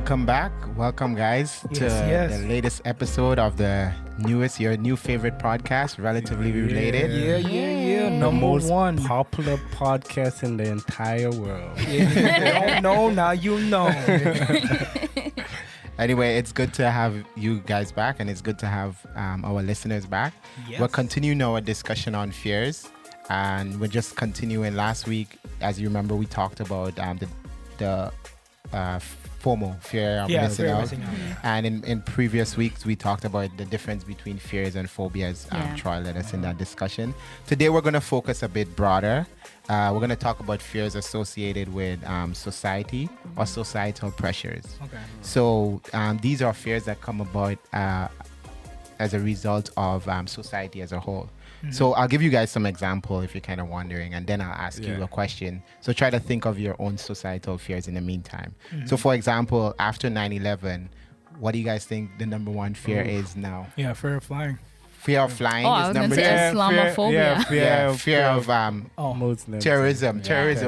Welcome back. Welcome, guys, to the latest episode of your new favorite podcast, Relatively Related. Yeah. The most popular podcast in the entire world. If you don't know, now you know. Anyway, it's good to have you guys back, and it's good to have our listeners back. Yes. We're continuing our discussion on fears, and we're just continuing. Last week, as you remember, we talked about the FOMO, fear of missing out. And in previous weeks, we talked about the difference between fears and phobias. Troy led us in that discussion. Today, we're going to focus a bit broader. We're going to talk about fears associated with society or societal pressures. Okay. So these are fears that come about as a result of society as a whole. Mm-hmm. So I'll give you guys some example if you're kind of wondering, and then I'll ask you a question. So try to think of your own societal fears in the meantime. Mm-hmm. So for example, after 9/11, what do you guys think the number one fear is now? Yeah, fear of flying. Fear of flying is number two. Islamophobia. Fear of Muslims. terrorism.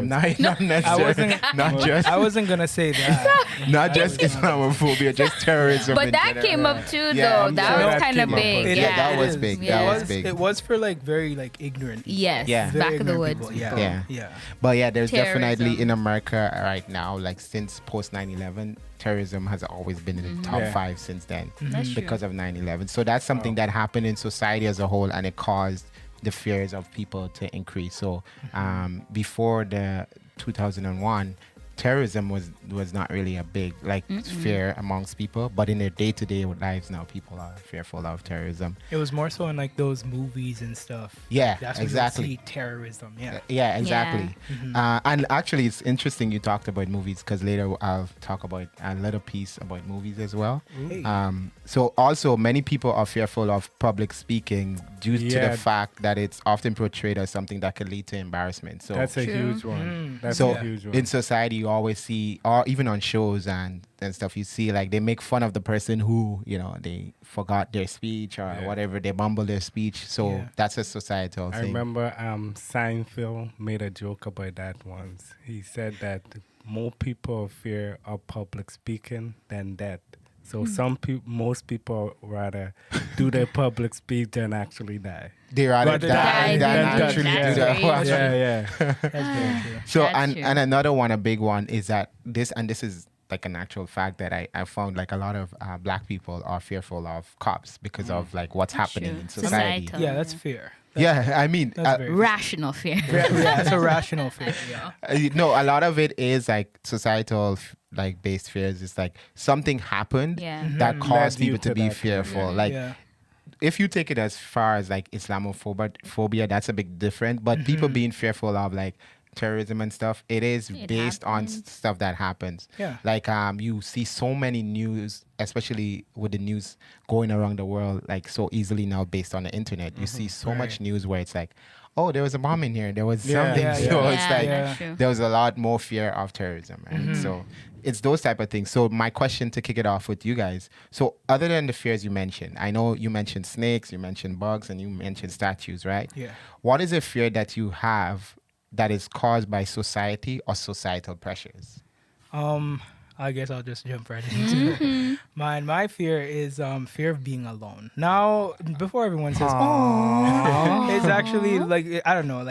Not necessarily. I wasn't gonna say that. Not just Islamophobia, just terrorism. But that came up too, though. That was kind of big. That was big. Yeah. That was big. It was for very ignorant people. Yes. Yeah. Back of the woods. People. Yeah. But there's Terrorism. definitely in America right now, since post 9/11, terrorism has always been in the top 5 since then because of 9/11. So that's something that happened in society as a whole, and it caused the fears of people to increase. So before the 2001, terrorism was not really a big fear amongst people, but in their day-to-day lives now, people are fearful of terrorism. It was more so in those movies and stuff. Yeah, that's exactly. When you see terrorism. Yeah, exactly. Yeah. And actually, it's interesting you talked about movies, because later I'll talk about a little piece about movies as well. Hey. So also, many people are fearful of public speaking due to the fact that it's often portrayed as something that could lead to embarrassment. So that's a huge one. That's a huge one. In society, you always see, or even on shows and stuff, you see they make fun of the person who, they forgot their speech or whatever, they mumble their speech. So that's a societal thing. I remember Seinfeld made a joke about that once. He said that more people fear of public speaking than death. So most people rather do their public speech than actually die. They rather die than actually do that. Yeah. That's very true. So and another one, a big one, is that this is like an actual fact that I found, a lot of black people are fearful of cops because of what's happening in society. Societal. Yeah, that's fear. I mean, Rational fear. Yeah, it's a rational fear. Yeah. no, a lot of it is societal based fears. It's something happened that caused Led you people to to be that. fearful. Yeah. If you take it as far as Islamophobia, that's a bit different. But people being fearful of terrorism and stuff, it is based on stuff that happens. Yeah. You see so many news, especially with the news going around the world so easily now based on the internet. You see so much news where it's oh, there was a bomb in here, there was something. So it's there was a lot more fear of terrorism, right? So it's those type of things. So my question to kick it off with you guys, so other than the fears you mentioned, I know you mentioned snakes, you mentioned bugs, and you mentioned statues, right? Yeah. What is a fear that you have that is caused by society or societal pressures? I guess I'll just jump right into it. My fear is fear of being alone. Now, before everyone says, it's actually I don't know,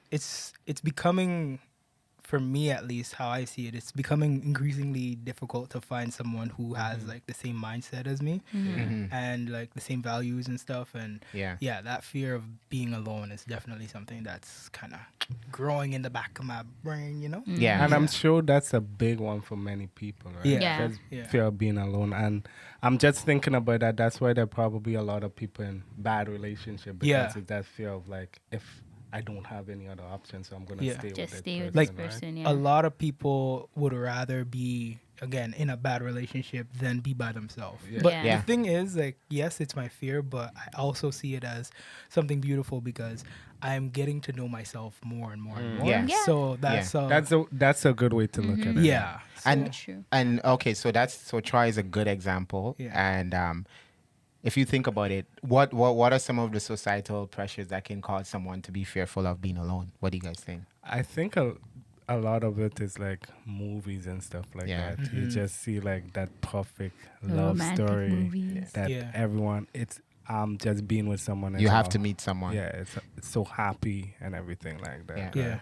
it's becoming, for me at least, how I see it, it's becoming increasingly difficult to find someone who has the same mindset as me and the same values and stuff. And that fear of being alone is definitely something that's kind of growing in the back of my brain, Yeah. And I'm sure that's a big one for many people, right? Yeah. Just fear of being alone. And I'm just thinking about that. That's why there are probably a lot of people in bad relationships, because of that fear of if I don't have any other options, so I'm going to stay Just with stay this with person, this person, A lot of people would rather be, again, in a bad relationship than be by themselves. Yeah. But Yeah. the thing is, yes, it's my fear, but I also see it as something beautiful because I'm getting to know myself more and more and more. Yeah. Yeah. So That's a good way to look at it. yeah. And okay, so Troy is a good example. Yeah. And if you think about it, what are some of the societal pressures that can cause someone to be fearful of being alone? What do you guys think? I think a lot of it is like movies and stuff like that. You just see like that perfect love story movies. that everyone. It's just being with someone. You have to meet someone. Yeah, it's so happy and everything like that. Yeah. Right?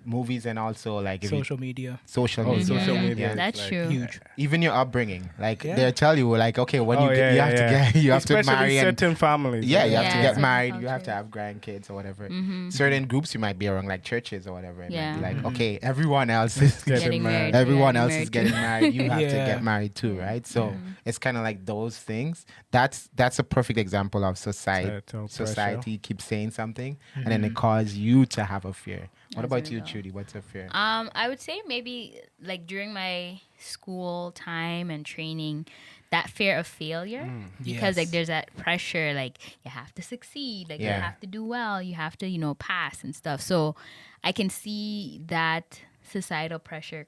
Movies and also like if social media. Social Oh, media. social Yeah. media. That's is, true. Huge. Even your upbringing, like they'll tell you, like, okay, when you you have to get, you have Especially to marry, and certain families. you have to Yeah. get Certain married, you have to cultures. have grandkids or whatever. Certain groups you might be around, like churches or whatever, and Yeah. they'll be like, okay, everyone else is Getting married. everyone Yeah, else married is getting too. married. You have to Yeah. get married too, right? So it's kind of like those things. That's a perfect example of society keeps saying something, and then it causes you to have a fear. What As a about you, result. Trudy? What's a fear? I would say maybe like during my school time and training, that fear of failure, because like Yes. there's that pressure, like you have to succeed, like you have to do well, you have to pass and stuff. So I can see that societal pressure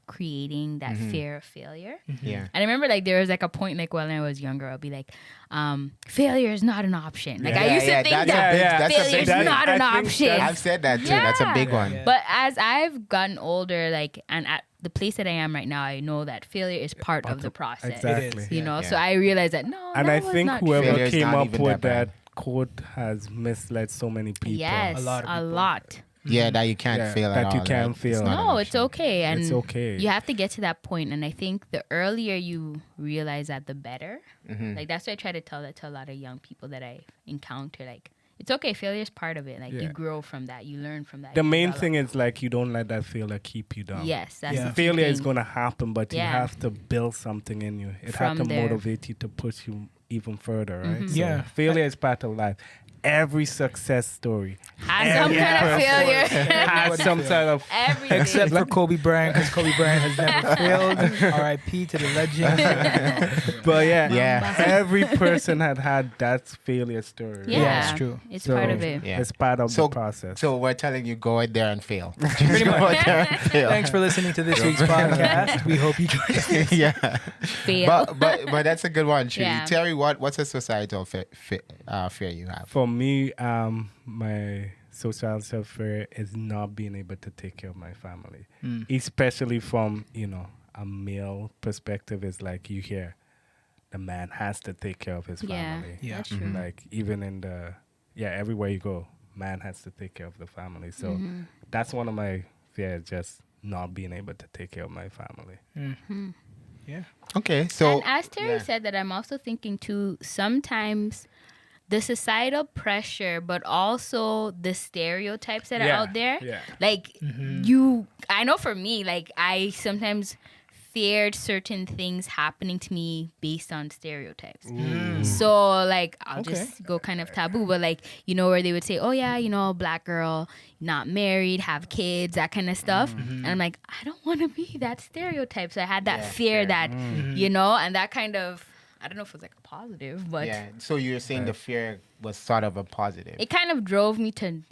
creating that fear of failure. Yeah. And I remember like there was like a point like when I was younger, I'll be like, failure is not an option. Like I used to think that failure is not an option. I've said that too. That's a big one. Yeah. But as I've gotten older, like, and at the place that I am right now, I know that failure is part of the process. Exactly. It is. You know, Yeah. so I realized that no, And that I was think not whoever true. Failure is came not up even with that that quote has misled so many people. Yes, A lot of people. lot. Yeah, that you can't fail at that all. you can't right? fail. not an No, it's option. okay, and It's okay. you have to get to that point. And I think the earlier you realize that, the better. Like that's why I try to tell that to a lot of young people that I encounter. Like it's okay, failure is part of it. Like you Yeah. grow from that, you learn from that. The you main develop. thing is like you don't let that failure keep you down. Yes, that's Yeah. the key Failure is thing. going to happen, but you Yeah. have to build something in you. It From has to there. motivate you to push you even further, right? So Yeah. failure is part of life. Every success story Has some kind of failure. has some sort of Everything. Except for Kobe Bryant, because Kobe Bryant has never failed. R.I.P. to the legend. But Yeah. every person had that failure story. Yeah, Yeah, it's true. It's So, part of it. Yeah. It's part of So- the process. So we're telling you, go out there and fail. Pretty Go much. out there and fail. Thanks for listening to this week's podcast. We hope you join us. Yeah. Fail. But that's a good one, Trudy. Yeah. Terry, what's a societal fear you have? For me, my social fear is not being able to take care of my family, especially from a male perspective. Is like you hear the man has to take care of his Yeah, family. Yeah. that's true. Like even in everywhere you go, man has to take care of the family. So that's one of my fears, just not being able to take care of my family. Yeah. Okay, so And as Terry said, that I'm also thinking too, sometimes the societal pressure, but also the stereotypes that are out there. Yeah. Like I know for me, like I sometimes feared certain things happening to me based on stereotypes. So like I'll just go kind of taboo, but like, where they would say, oh yeah, black girl, not married, have kids, that kind of stuff. And I'm like, I don't want to be that stereotype. So I had that fear that, and that kind of, I don't know if it was like a positive, but so you're saying the fear was sort of a positive it kind of drove me to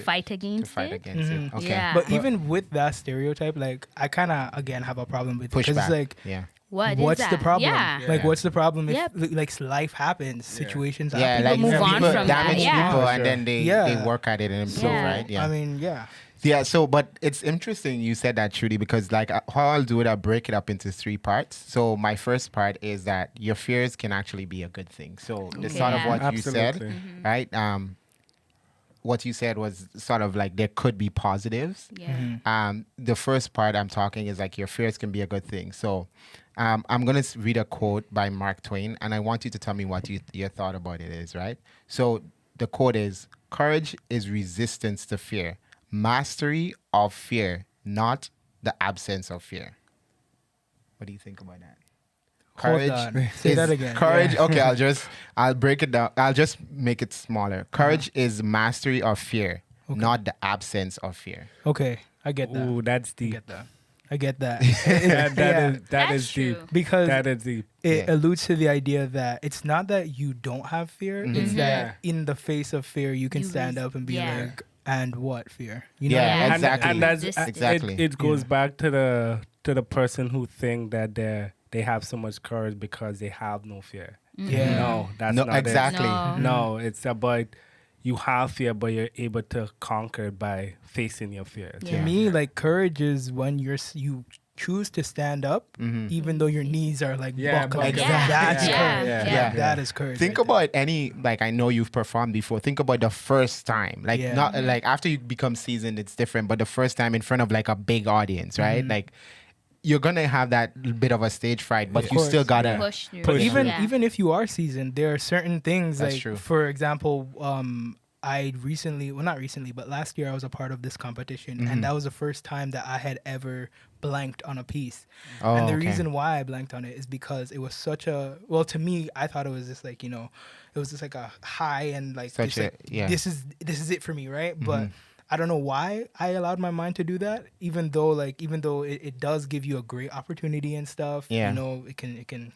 fight against fight it. against it. Okay. Yeah. But even with that stereotype, like I kind of again have a problem with it Push because back. it's like, Yeah. what's the problem? Yeah. Like, what's the problem if Yep. like life happens, situations Yeah, happen? like move on people from that, damage yeah. people For and sure. then they Yeah. work at it and improve, Yeah. right? Yeah. I mean, yeah. Yeah, so, but it's interesting you said that, Trudy, because like how I'll do it, I'll break it up into 3 parts. So my first part is that your fears can actually be a good thing. So the sort of Yeah. what you said, Absolutely. right? What you said was sort of like there could be positives. Yeah. The first part I'm talking is like your fears can be a good thing. So I'm going to read a quote by Mark Twain, and I want you to tell me what your thought about it is, right? So the quote is, courage is resistance to fear, mastery of fear, not the absence of fear. What do you think about that? Hold on. Say is- that again. Courage. Yeah. Okay, I'll break it down. I'll just make it smaller. Courage is mastery of fear, not the absence of fear. Okay, I get that. Ooh, that's I deep. get that. I get that. That Yeah. is That's deep. true. Because That is deep. it Yeah. alludes to the idea that it's not that you don't have fear, it's that in the face of fear you can You stand up and be yeah. like, and what fear? You know? Yeah, Yeah. exactly. And that's Resistance. Exactly. It goes Yeah. back to the person who think that they have so much courage because they have no fear. Yeah. No, that's No, not exactly. it. No, it's about you have fear, but you're able to conquer it by facing your fears. Yeah. To me, like courage is when you choose to stand up, even though your knees are like buckling. buckling. That's courage. Yeah. That is courage. Think right about any, like, I know you've performed before. Think about the first time, like, Yeah. not like after you become seasoned, it's different. But the first time in front of like a big audience, right? Like, you're gonna have that bit of a stage fright, but Of you course. still gotta Push through. But even Yeah. even if you are seasoned, there are certain things That's like, true. for example, I recently, well, not recently, but last year I was a part of this competition, and that was the first time that I had ever blanked on a piece. Oh, And the okay. reason why I blanked on it is because it was such a, well, to me, I thought it was just like, it was just like a high and like, Such just a- like, yeah. this is it for me, right? But I don't know why I allowed my mind to do that, even though it does give you a great opportunity and stuff. Yeah. It can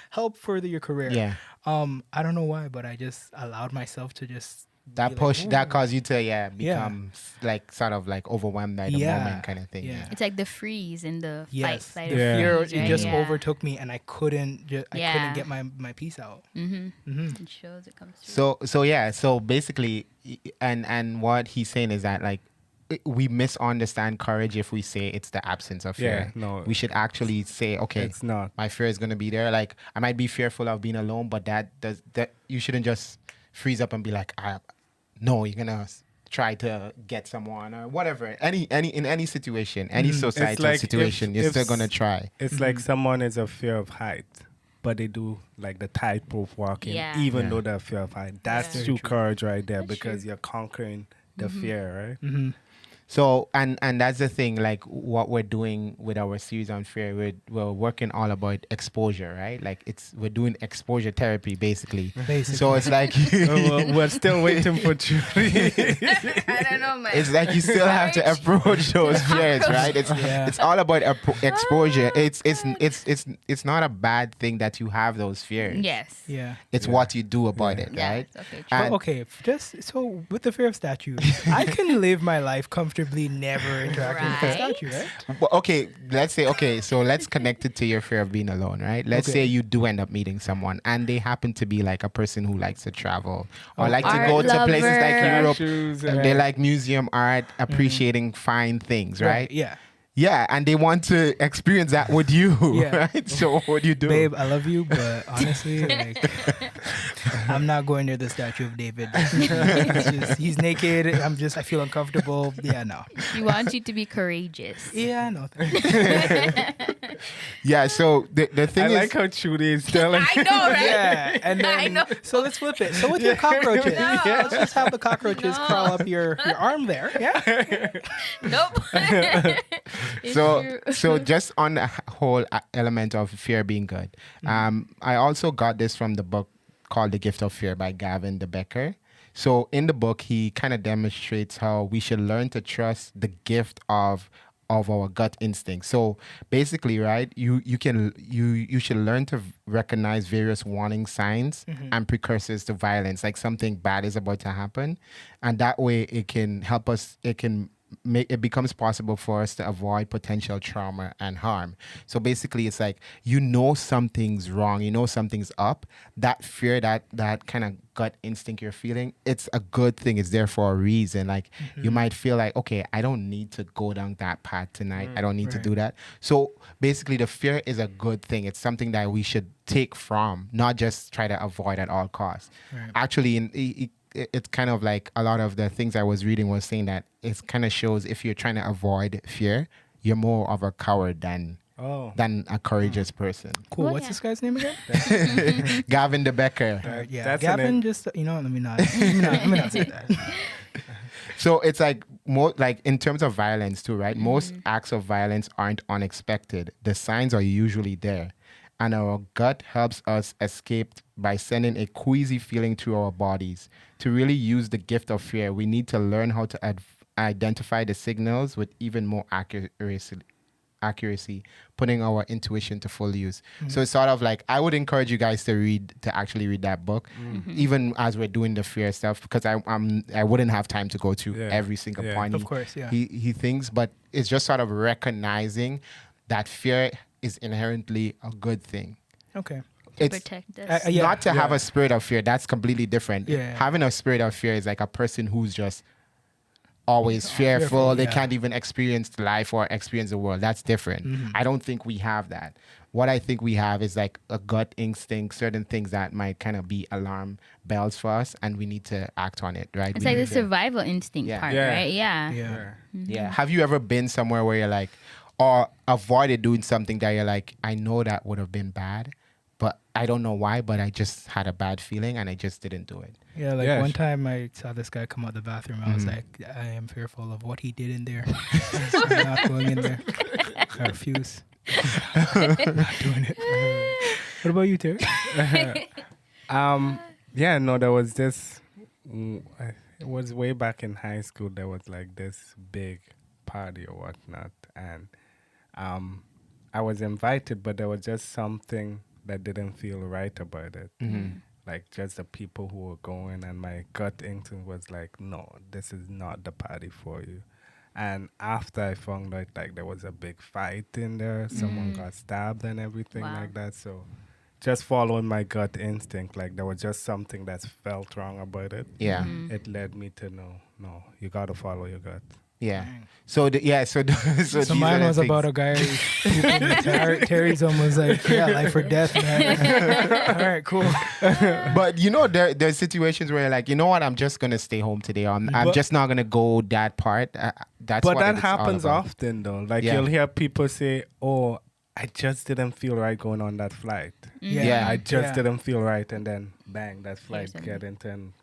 help further your career. Yeah. I don't know why, but I just allowed myself to just that be like, push that "Ooh." caused you to become like sort of like overwhelmed by the moment kind of thing. Yeah. It's like the freeze and the Yes, fight, the flight, or fear freeze, it right? just Yeah. overtook me, and I couldn't get my piece out. It shows, it comes through. So basically, and what he's saying is that like we misunderstand courage if we say it's the absence of fear. Yeah, no. We should actually say, okay, It's not. my fear is going to be there. Like, I might be fearful of being alone, but that you shouldn't just freeze up and be like, no, you're gonna try to get someone or whatever. In any situation, any societal like situation, you're if still gonna try. It's like someone is a fear of height, but they do like the tightrope walking, Yeah. even Yeah. though they're fear of height. That's Yeah. true courage right there, That's because true. you're conquering the fear, right? So and that's the thing, like what we're doing with our series on fear, we're working all about exposure, right? Like we're doing exposure therapy basically. So it's like We're still waiting for Julie. I don't know, man. it's like you still have to approach those fears, right? It's all about exposure. It's not a bad thing that you have those fears. Yes. Yeah. It's what you do about it, Yeah. right? Okay. True. But And- okay, just so with the fear of statues, I can live my life comfortably never interacting with a Right. statue, right? Well, okay, so let's connect it to your fear of being alone, right? Let's Okay. say you do end up meeting someone and they happen to be like a person who likes to travel or Okay. like to Art go to places like lover. Europe. Shoes And and they like museum art, appreciating fine things, right? Yeah. Yeah, and they want to experience that with you, Yeah. right? So what do you do? Babe, I love you, but honestly, like, I'm not going near the statue of David. It's just, he's naked. I feel uncomfortable. Yeah, no. He wants you to be courageous. Yeah, no. Yeah, so the thing I is, like how Judy is telling. I know, right? Yeah, and then I know. so let's flip it. So with your cockroaches, No. let's just have the cockroaches crawl up your arm there. Yeah. Nope. It's so true. so just on the whole element of fear being good, I also got this from the book called The Gift of Fear by Gavin de Becker. So in the book, he kind of demonstrates how we should learn to trust the gift of our gut instinct. So basically, right, you should learn to recognize various warning signs and precursors to violence, like something bad is about to happen, and that way it can help us. It becomes possible for us to avoid potential trauma and harm. So basically, it's like something's wrong, something's up. That fear, that kind of gut instinct you're feeling, it's a good thing. It's there for a reason. Like you might feel like, okay, I don't need to go down that path tonight. I don't need to Right. do that. So basically, the fear is a good thing. It's something that we should take from, not just try to avoid at all costs. Right. Actually, it's kind of like a lot of the things I was reading was saying that it kind of shows if you're trying to avoid fear, you're more of a coward than a courageous person. Cool. Well, What's yeah. this guy's name again? Gavin de Becker. Yeah. That's Gavin, just let me not say that. So it's like more like in terms of violence too, right? Most acts of violence aren't unexpected. The signs are usually there. And our gut helps us escape by sending a queasy feeling through our bodies. To really use the gift of fear, we need to learn how to identify the signals with even more accuracy, putting our intuition to full use. So it's sort of like, I would encourage you guys to actually read that book, even as we're doing the fear stuff, because I wouldn't have time to go through every single point Of course, yeah. he thinks, but it's just sort of recognizing that fear is inherently a good thing. Okay. it's protect us. not to have a spirit of fear. That's completely different. Yeah. Having a spirit of fear is like a person who's just always fearful. They can't even experience life or experience the world. That's different. I don't think we have that. What I think we have is like a gut instinct, certain things that might kind of be alarm bells for us, and we need to act on it, right? It's like the survival instinct part, right? Yeah. Have you ever been somewhere where you're like, or avoided doing something that you're like, I know that would have been bad, but I don't know why, but I just had a bad feeling and I just didn't do it. Yeah, like one time I saw this guy come out the bathroom. I was like, I am fearful of what he did in there. I'm not going in there. I refuse. I'm not doing it. What about you, Terry? There was this. It was way back in high school. There was like this big party or whatnot, and I was invited, but there was just something that didn't feel right about it. Like just the people who were going, and my gut instinct was like, no, this is not the party for you. And after I found out, like, there was a big fight in there, someone got stabbed and everything like that. So just following my gut instinct, like there was just something that felt wrong about it. Yeah. It led me to know, no, you got to follow your gut. Yeah. So So mine was about a guy Terry's almost like, life or death, man. All right, cool. But you know, there's situations where you're like, you know what, I'm just gonna stay home today. I'm just not gonna go that part. That's but what that it's happens all about. often though. Like you'll hear people say, "Oh, I just didn't feel right going on that flight. I just didn't feel right," and then bang, that flight get into an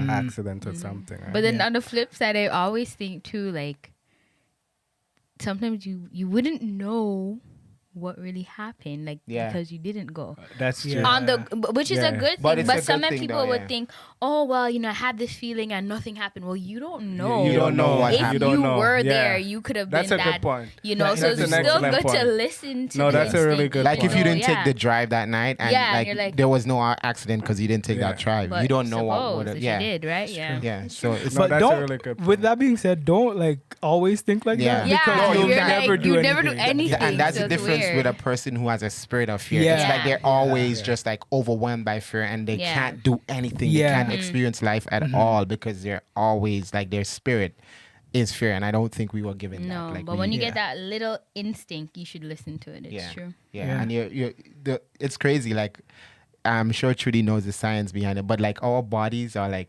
accident or something. Right? But then on the flip side, I always think too, like sometimes you wouldn't know what really happened, like because you didn't go. That's true. On the which is a good thing, but some people would think, oh well, I had this feeling and nothing happened. Well, you don't know. You don't know what happened. If you were there, you could have been that. That's a good point. So it's still good to listen to. No, that's a really good point. Like if you didn't take the drive that night, and like there was no accident because you didn't take that drive, you don't know what would have. You did, right? Yeah. So it's that's a really good point. With that being said, don't like always think like that because you'll never do anything. And that's the difference with a person who has a spirit of fear. It's like they're always just like overwhelmed by fear and they can't do anything. They can't experience life at all because they're always like their spirit is fear. And I don't think we were given that. Like but when you get that little instinct, you should listen to it. It's true. Yeah. And it's crazy. Like I'm sure Trudy knows the science behind it, but like our bodies are like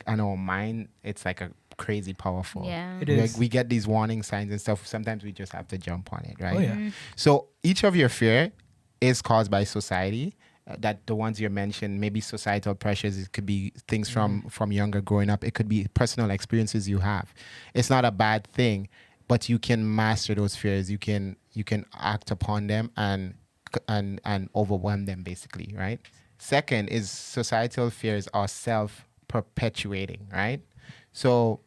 and our mind, it's like a crazy powerful. Yeah. It is. Like we get these warning signs and stuff. Sometimes we just have to jump on it, right? Oh, yeah. So each of your fear is caused by society. That the ones you mentioned, maybe societal pressures. It could be things from younger growing up. It could be personal experiences you have. It's not a bad thing, but you can master those fears. You can act upon them and overwhelm them, basically, right? Second is societal fears are self-perpetuating, right? So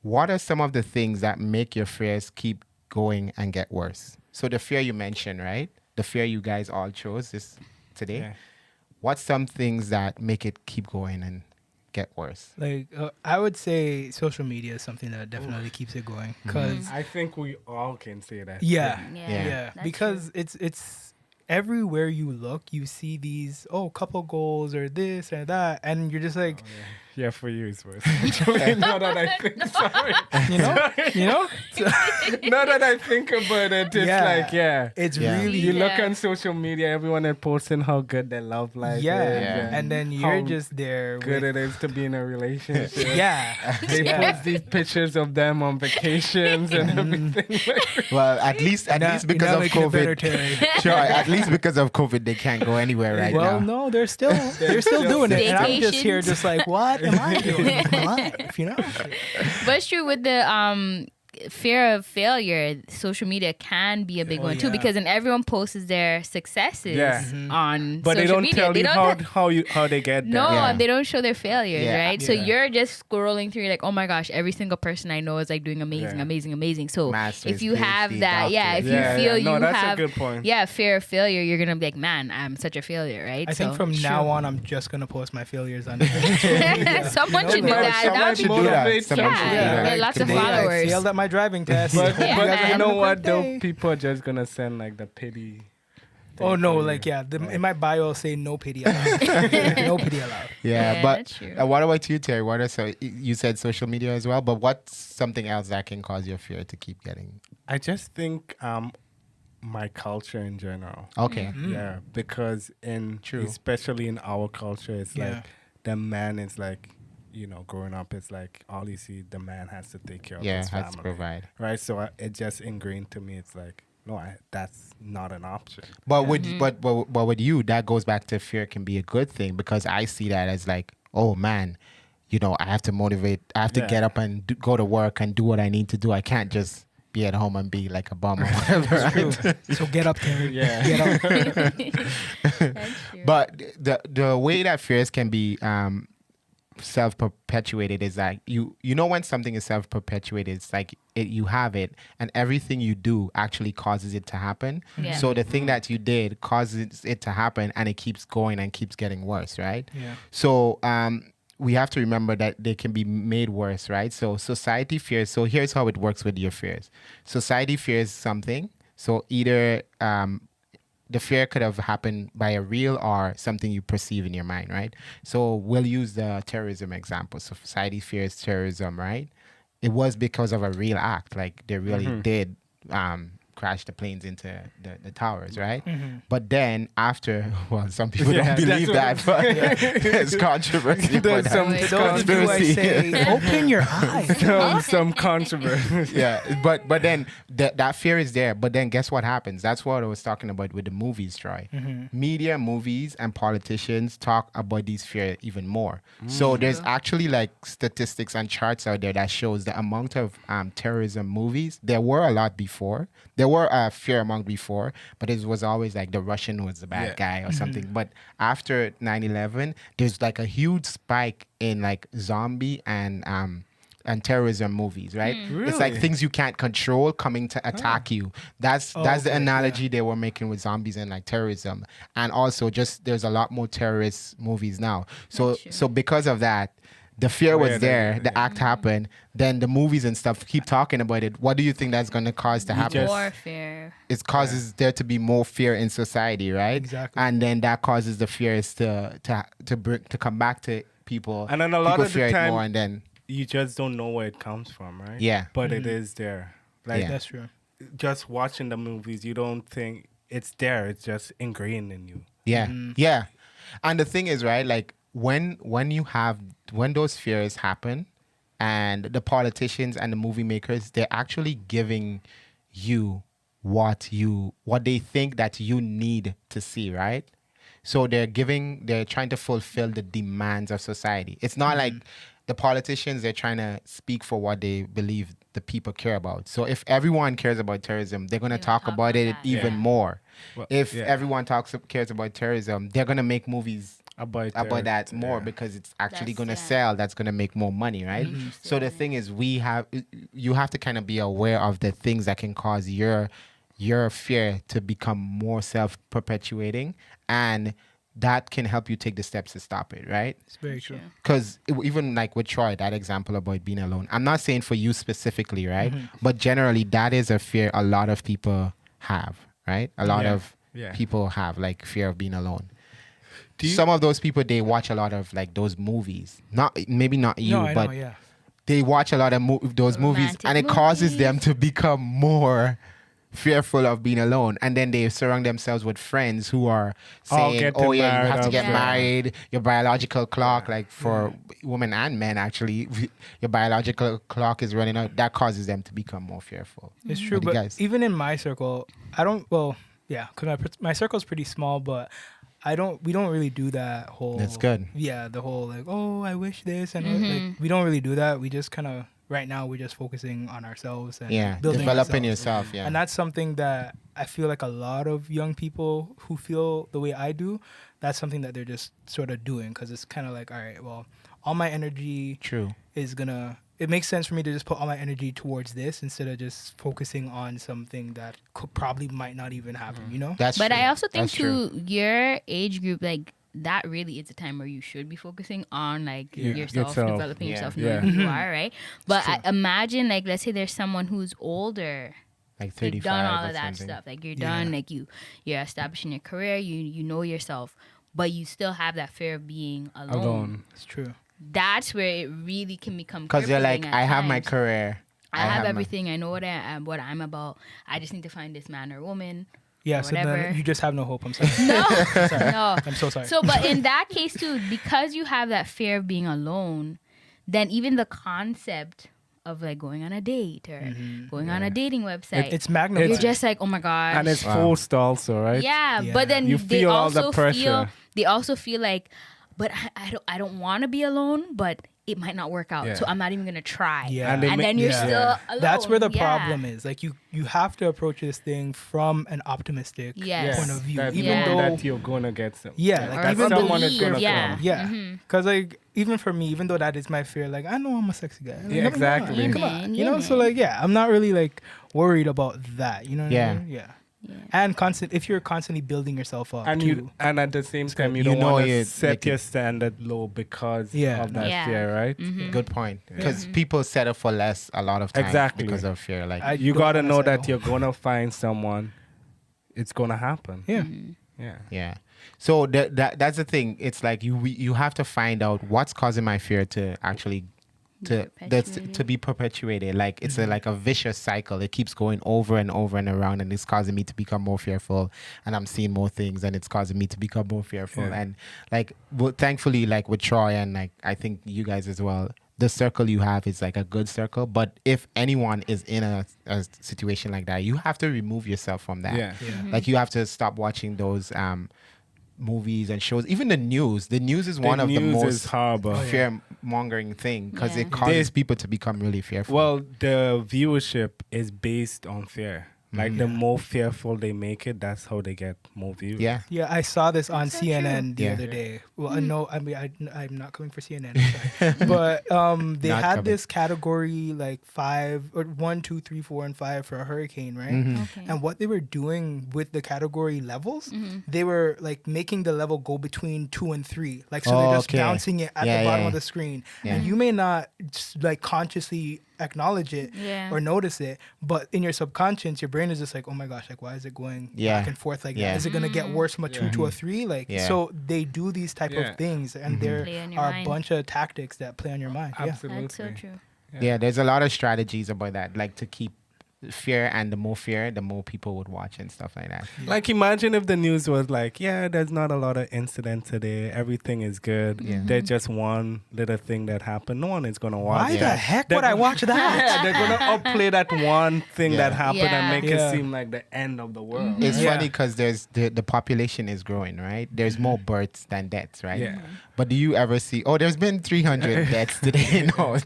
what are some of the things that make your fears keep going and get worse? So the fear you mentioned, right? The fear you guys all chose this today. Yeah. What's some things that make it keep going and get worse? Like I would say social media is something that definitely keeps it going. Because I think we all can say that. Yeah. Because it's everywhere you look, you see these couple goals or this or that, and you're just like, yeah, for you it's worse. Now that I think, sorry, you know. Now that I think about it, it's it's really you look on social media, everyone is posting how good their love life is, and then you're just there. Good it is to be in a relationship. They post these pictures of them on vacations and everything. Well, at least because of COVID, sure. At least because of COVID, they can't go anywhere right now. Well, no, they're still doing it, and I'm just here, just like, what am I doing with my life? But it's true with the fear of failure. Social media can be a big one too, because then everyone posts their successes on but social media. They don't tell you how they get there. No, they don't show their failures, right? So you're just scrolling through, you're like, oh my gosh, every single person I know is like doing amazing. So Masters, if you have PhD, that, doctors. if you feel you that's have a good point. fear of failure, you're gonna be like, man, I'm such a failure, right? I think from now on, I'm just gonna post my failures on Someone should do that. Someone should do that. Someone should do that. Get lots of followers. I failed at my driving test. But you know what though? People are just gonna send like the pity thing. Oh no, for like you. in my bio I'll say no pity allowed. No pity allowed. Yeah, that's but true. what about you, Terry? What are you said social media as well, but what's something else that can cause your fear to keep getting? I just think my culture in general. Okay, Yeah, because True. especially in our culture, it's Yeah. like the man is like, growing up, it's like all you see, the man has to take care of Yeah, his has to family, provide. right? So it just ingrained to me. It's like, no, that's not an option. But but with you, that goes back to fear can be a good thing because I see that as like, oh man, I have to motivate. I have to Yeah. get up and go to work and do what I need to do. I can't just be at home and be like a bum or whatever. That's Right? true. So get up, Terry. Yeah. Get up. That's true. But the way that fears can be self-perpetuated is like you know when something is self-perpetuated, it's like you have it and everything you do actually causes it to happen. Yeah. So the thing that you did causes it to happen and it keeps going and keeps getting worse, right? Yeah. So we have to remember that they can be made worse, right? So society fears. So here's how it works with your fears. Society fears something. So either the fear could have happened by a real or something you perceive in your mind, right? So we'll use the terrorism example. So society fears terrorism, right? It was because of a real act. Like they really did crash the planes into the towers, right? But then after, well, some people don't believe that, but there's controversy. There's some To those of you I say, open your eyes. some controversy. Yeah, but then that fear is there. But then guess what happens? That's what I was talking about with the movies, Troy. Media, movies, and politicians talk about these fear even more. So there's actually like statistics and charts out there that shows the amount of terrorism movies. There were a lot before. There were fear among before, but it was always like the Russian was the bad guy or something. But after 9/11, there's like a huge spike in like zombie and terrorism movies, right? It's like Really? things you can't control coming to attack you. That's the analogy they were making with zombies and like terrorism. And also just there's a lot more terrorist movies now. So because of that, the fear was there, the act happened, then the movies and stuff keep talking about it. What do you think that's going to cause to happen? Warfare. It causes there to be more fear in society, right? Exactly. And then that causes the fears to come back to people. And then a lot people of the fear it time- more, and then You just don't know where it comes from, right? Yeah. But it is there. Like Yeah. That's true. just watching the movies, you don't think it's there. It's just ingrained in you. Yeah, yeah. And the thing is, right? Like when those fears happen, and the politicians and the movie makers, they're actually giving you what they think that you need to see, right? So they're trying to fulfill the demands of society. It's not like the politicians, they're trying to speak for what they believe the people care about. So if everyone cares about terrorism, they're going to talk about it that. even more. Well, If yeah. everyone cares about terrorism, they're going to make movies About that more yeah. because it's actually That's- going to yeah. sell. That's going to make more money, right? So the thing is, you have to kind of be aware of the things that can cause your fear to become more self-perpetuating, and that can help you take the steps to stop it, right? It's very true. Because even like with Troy, that example about being alone, I'm not saying for you specifically, right? But generally, that is a fear a lot of people have, right? A lot of people have like fear of being alone. Some of those people, they watch a lot of like those movies. Maybe not you, No, I but know, yeah. they watch a lot of those movies, Romantic and it causes movies. them to become more fearful of being alone. And then they surround themselves with friends who are saying, getting oh yeah, you married have to up, get yeah. married. Your biological clock, like for women and men actually, your biological clock is running out. That causes them to become more fearful. It's true, What do you but guys- even in my circle, because my circle's pretty small, but we don't really do that whole. That's good. Yeah, the whole like, oh, I wish this, and like, we don't really do that. We just kind of right now we're just focusing on ourselves and building developing ourselves. yourself. Yeah, And that's something that I feel like a lot of young people who feel the way I do, that's something that they're just sort of doing because it's kind of like, all right, well, all my energy true. it makes sense for me to just put all my energy towards this instead of just focusing on something that probably might not even happen, you know? That's But true. I also think That's true. too, your age group, like that really is a time where you should be focusing on like yourself, developing Yeah. yourself, Yeah. knowing who you are, right? But I imagine like let's say there's someone who's older like 35 you've done all or of that something. stuff. Like you're done. Like you're establishing your career. You know yourself, but you still have that fear of being alone. It's true. That's where it really can become. Because you're like, crippling I at have my times. career. I have everything. I know what I'm about. I just need to find this man or woman. Yeah, or so whatever. then you just have no hope. I'm sorry. No, Sorry. no. I'm so sorry. So, but in that case too, because you have that fear of being alone, then even the concept of like going on a date or going on a dating website, It's magnified. you're just like, oh my gosh. And it's forced also, right? Yeah, Yeah. but then You they feel all the also pressure. feel like, but I don't want to be alone, but it might not work out, Yeah. so I'm not even gonna try. Yeah. And And then you're Yeah. still alone. That's where the Yeah. problem is. Like you have to approach this thing from an optimistic Yes. point of view. That, even Yeah. though that you're gonna get some. Yeah, like Or even someone though is gonna yeah. come. yeah, Mm-hmm. because like even for me, even though that is my fear, like I know I'm a sexy guy. Like, Yeah, come on, exactly. Come Yeah, on, man, you yeah, know. So man. like, yeah, I'm not really like worried about that. You know what Yeah. I mean? Yeah. Yeah. And if you're constantly building yourself up, And too, at the same time, you You don't know want you- to set like your standard low because Yeah. of that Yeah. fear, right? Good point. Because people settle for less a lot of times Exactly. because of fear. Like, I You don't gotta wanna know settle. that you're gonna find someone. It's gonna happen. Yeah. Yeah. yeah. So that's the thing. It's like you have to find out what's causing my fear to actually to be perpetuated. Like it's like a vicious cycle. It keeps going over and over and around, and it's causing me to become more fearful. And I'm seeing more things, and it's causing me to become more fearful. Yeah. And like, well, thankfully, like with Troy and like I think you guys as well, the circle you have is like a good circle. But if anyone is in a situation like that, you have to remove yourself from that. Yeah. Like you have to stop watching those movies and shows. Even the news. The news is one of the news is most horrible. fear mongering thing because Yeah. it causes people to become really fearful. Well, the viewership is based on fear. Like the more fearful they make it, that's how they get more views. yeah. Yeah, I saw this on so CNN the Yeah. other day. Well, I know. I mean, I'm not coming for CNN, I'm sorry. But they Not had coming. this category like 5 or 1, 2, 3, 4, and 5 for a hurricane, right? Okay. And what they were doing with the category levels, they were like making the level go between 2 and 3. Like, so Oh, they're just okay. bouncing it at Yeah, the bottom yeah. of the screen. Yeah. And you may not like consciously acknowledge it Yeah. or notice it, but in your subconscious, your brain is just like, oh my gosh, like why is it going Yeah. back and forth like Yeah. that? Is it going to get worse from a 2 to a 3? Like, Yeah. so they do these type Yeah. of things, and there Play on your are mind. a bunch of tactics that play on your mind. Yeah. Absolutely. That's so true. Yeah, there's a lot of strategies about that, like to keep fear, and the more fear, the more people would watch and stuff like that. Like imagine if the news was like, yeah, there's not a lot of incidents today. Everything is good. Yeah. There's just one little thing that happened. No one is gonna watch Why that. the heck They're would I gonna- watch that? Yeah, they're gonna upplay that one thing Yeah. that happened Yeah. and make Yeah. it seem like the end of the world. It's Yeah. funny because there's the population is growing, right? There's more births than deaths, right? Yeah. But do you ever see? Oh, there's been 300 deaths today. No, 300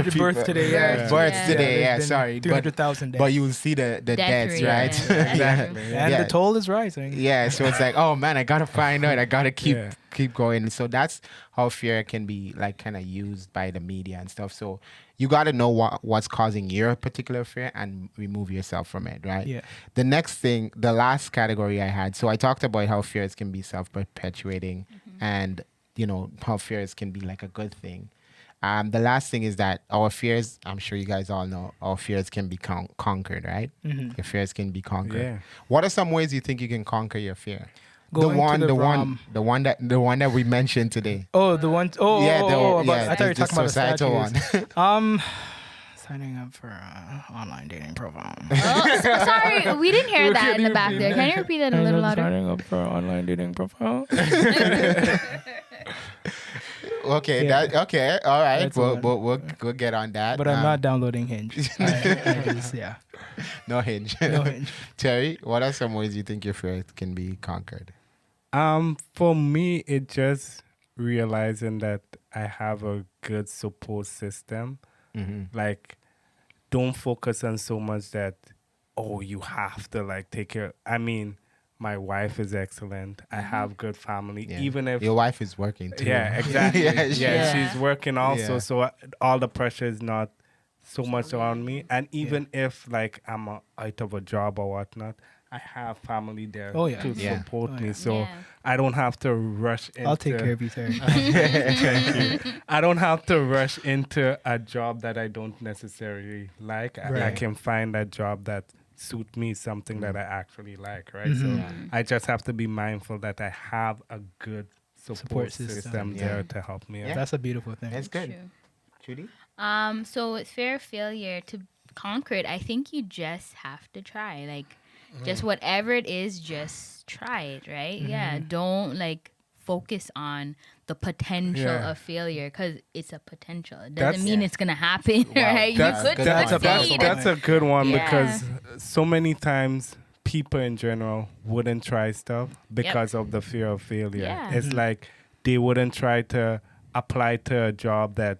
200 births people. today, yeah. Births Yeah. today. there's Yeah, been sorry. 300,000 But deaths. you will see the Death deaths, rate, right? yeah. That's Exactly. true. And Yeah. the toll is rising. Yeah, so it's like, oh man, I gotta find out. I gotta keep Yeah. keep going. So that's how fear can be like kind of used by the media and stuff. So you gotta know what's causing your particular fear and remove yourself from it, right? Yeah. The next thing, the last category I had. So I talked about how fears can be self-perpetuating, and you know how fears can be like a good thing. The last thing is that our fears, I'm sure you guys all know, our fears can be conquered, right? Your fears can be conquered. Yeah. What are some ways you think you can conquer your fear? Going to the The one that we mentioned today. Oh, the one oh, Yeah, oh, the- oh, about, yeah, I thought you were the talking about the societal statues. one. Signing up for an online dating profile. Oh, sorry, we didn't hear that in the back there. Can you repeat that a little louder? Signing up for an online dating profile. Okay, Yeah. okay, all right. That's the We'll get on that. But I'm not downloading Hinge. I just, yeah, No Hinge. no Hinge. Terry, what are some ways you think your fear can be conquered? For me, it just realizing that I have a good support system. Like, don't focus on so much that, oh, you have to like take care. I mean, my wife is excellent. I have good family. Yeah. Even if Your wife is working too. yeah, exactly. Yeah, yeah, she- she's working also, Yeah. so all the pressure is not so much on me. And even if like I'm out of a job or whatnot, I have family there Oh, yeah. to Yeah. support Oh, me, yeah. so Yeah. I don't have to rush into. I'll take care of you, Terry. Thank you. I don't have to rush into a job that I don't necessarily like. I Right. can find a job that suit me, something that I actually like, right? So I just have to be mindful that I have a good support system there to help me. That's a beautiful thing. That's good. True. Judy? So with fear of failure, to conquer it, I think you just have to try. Like, just whatever it is, just try it, right? Yeah. Don't like focus on the potential of failure, because it's a potential. It doesn't mean it's gonna happen, right? That's a good one because so many times people in general wouldn't try stuff because of the fear of failure. Yeah. It's like they wouldn't try to apply to a job that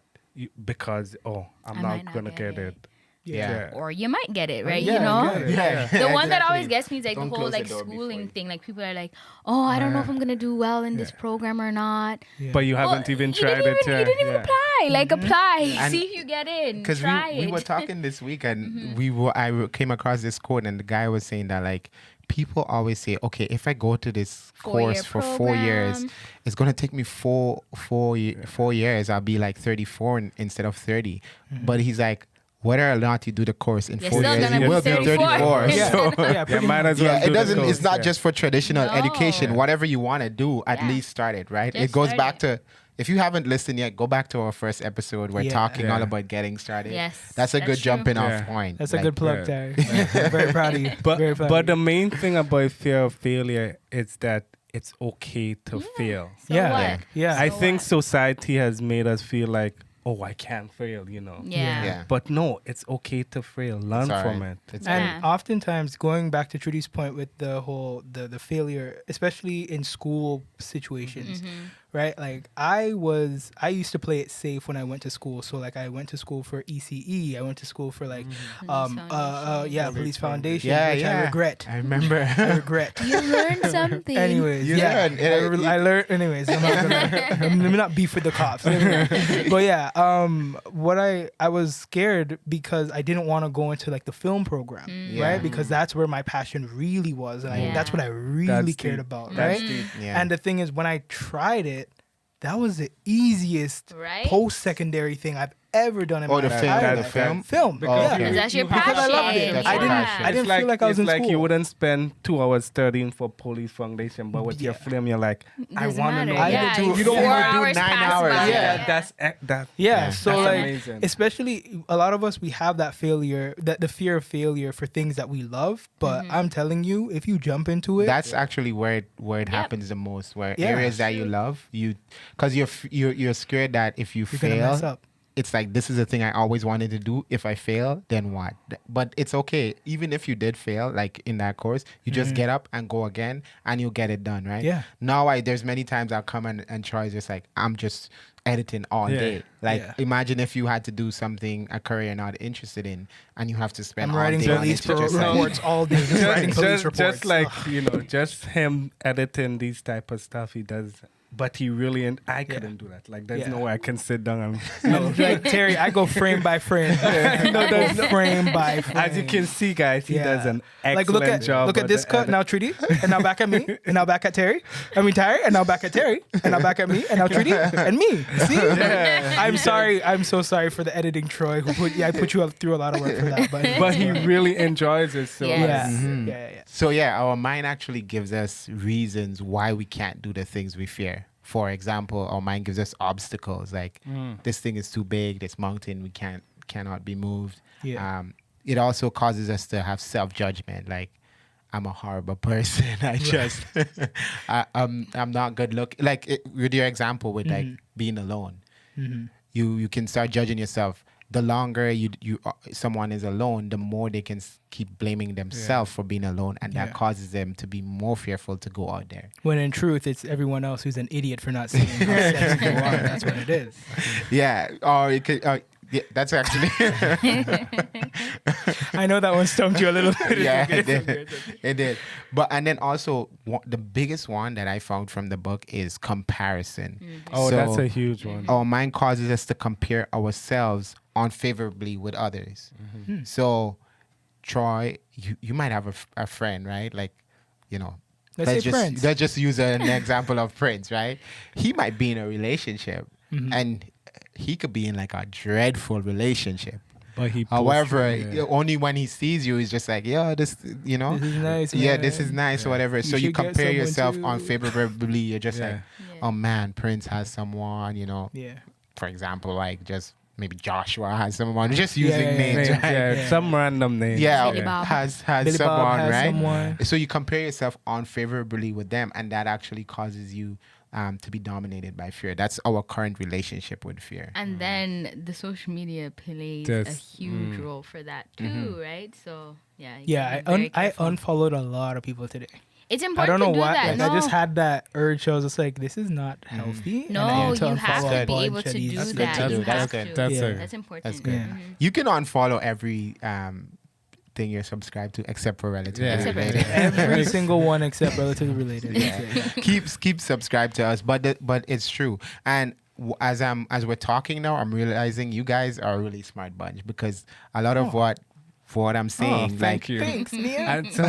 because I'm not gonna get it. Yeah. Or you might get it, right? Yeah, you know? Yeah. The one that always gets me is like Don't the whole close the like door before schooling you- thing. Like people are like, oh, I don't know if I'm gonna do well in this program or not. But you Well, haven't even you tried didn't it. even, you didn't even apply. Like apply, And see if you get in. Because Try we it. were talking this week, and I came across this quote, and the guy was saying that like people always say, okay, if I go to this course for 4 years, program. it's gonna take me four years. I'll be like 34 instead of 30. But he's like, whether or not you do the course in You're 4 still years, gonna you be will be 34. 34. Yeah. So Pretty might much. as well yeah, do it the doesn't. course, It's not just for traditional No. education. Whatever you want to do, at Yeah. least start it. Right. Just It goes start back it. to. If you haven't listened yet, go back to our first episode. We're talking all about getting started. Yes, That's a that's good true. jumping off Yeah. point. That's a Like, good plug, yeah. Terry. I'm very proud of you. Very proud But of the you. main thing about fear of failure is that it's okay to fail. So Yeah. what? Yeah. I So think what? society has made us feel like, oh, I can't fail, you know. Yeah. Yeah. But no, it's okay to fail. Learn It's from alright. it. It's And Yeah. oftentimes, going back to Trudy's point with the whole the failure, especially in school situations, right? Like I used to play it safe when I went to school. So like I went to school for ECE. I went to school for like Police Foundation, Yeah, which I regret. I remember. I regret. You learned something. Anyways, You yeah, learn. I learned. Anyways, let me not beef with the cops. But yeah, what I was scared because I didn't want to go into like the film program, Yeah. right? Because that's where my passion really was, and that's what I really That's cared deep. about, That's right? deep. Yeah. And the thing is, when I tried it, that was the easiest Right? post-secondary thing I've ever done in Oh, my the life. film, I- the film? Film. Oh, Yeah. okay. That's your Because passion. I loved it. That's I your didn't. passion. I didn't feel like I was in it's like school. you wouldn't spend 2 hours studying for police foundation, but with your film, you're like, I Doesn't want to matter. know. Yeah, do- you you don't 4 wanna do hours 9 pass hours. by. Yeah, that. Yeah, so that's like, amazing. especially a lot of us, we have that failure, that the fear of failure for things that we love. But I'm telling you, if you jump into it, That's actually where it happens the most. Where Yeah. areas that you love, because you're scared that if you you're gonna fail, mess up. it's like, this is the thing I always wanted to do. If I fail, then what? But it's okay. Even if you did fail, like in that course, you just get up and go again, and you'll get it done, right? Yeah. Now there's many times I'll come and try just like, I'm just editing all day. Like imagine if you had to do something, a career you're not interested in, and you have to spend I'm all writing day on police it. It's just like- reports all day. Just writing police reports. just like just him editing these type of stuff he does. But he really, and I couldn't do that. Like, there's Yeah. no way I can sit down and. No, like Terry, I go frame by frame. Frame by frame. As you can see, guys, he does an excellent job. Look at this cut now, Trudy, and now back at me, and now back at Terry. Terry, and now back at Terry, and now back at me, and now Trudy, and me. See, I'm sorry. I'm so sorry for the editing, Troy. I put you through a lot of work for that, But he really enjoys it. So Yes. yeah. So yeah, our mind actually gives us reasons why we can't do the things we fear. For example, our mind gives us obstacles like this thing is too big, this mountain we cannot be moved. Yeah. It also causes us to have self-judgment, like I'm a horrible person. I just I'm not good looking. Like with your example with like being alone, you can start judging yourself. The longer someone is alone, the more they can keep blaming themselves for being alone, and that causes them to be more fearful to go out there. When in truth, it's everyone else who's an idiot for not seeing how sexy you are. That's what it is. Yeah, or it could. Yeah, that's actually. I know that one stumped you a little bit. Yeah, it did. It did. But and then also the biggest one that I found from the book is comparison. Oh, So that's a huge one. our mind causes us to compare ourselves unfavorably with others. So, Troy, you might have a friend, right? Like, Let's say Prince. let's just use an example of Prince, right? He might be in a relationship, and he could be in like a dreadful relationship. But he However, posted, only when he sees you, he's just like, yeah, this, you know, This is nice, yeah, man. this is nice, or whatever. So you should get compare someone yourself too. unfavorably. You're just like, Yeah. oh man, Prince has someone, you know. Yeah. For example, like just maybe Joshua has someone. Just using yeah, names, names, right? Yeah. some random name. Yeah, Billy Bob. has Billy someone, Bob has right? someone. So you compare yourself unfavorably with them, and that actually causes you to be dominated by fear. That's our current relationship with fear. And then the social media plays a huge role for that too, right? So yeah. you Yeah, gotta be very I careful. unfollowed a lot of people today. It's I important don't know to do why. that. Like, no. I just had that urge. I was just like, this is not healthy. and I No, need to you have unfollow a to be bunch able of to these do That's good that. to do. You That's have good. to. That's Yeah. good. That's important. That's good. Yeah. You can unfollow every thing you're subscribed to except for relatively Yeah. Except for related. Every single one except relatively related. Yeah. keep subscribed to us, but it's true. And as we're talking now, I'm realizing you guys are a really smart bunch, because a lot of what I'm saying, thank like you. Thanks, Mia. And so,